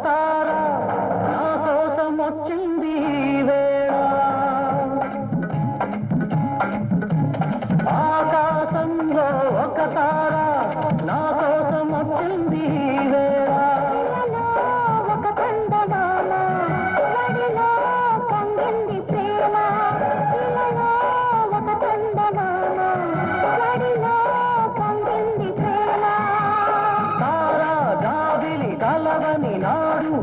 తార నా కోసం వచ్చింది వేళ ఆకాశంలో ఒక తార నా కోసం వచ్చింది వేళ ఒక చందమామ వడిలో పొంగింది ప్రేమ ఒక చందమామ వడిలో పొంగింది ప్రేమ తారా జాబిలి కలవని నాడు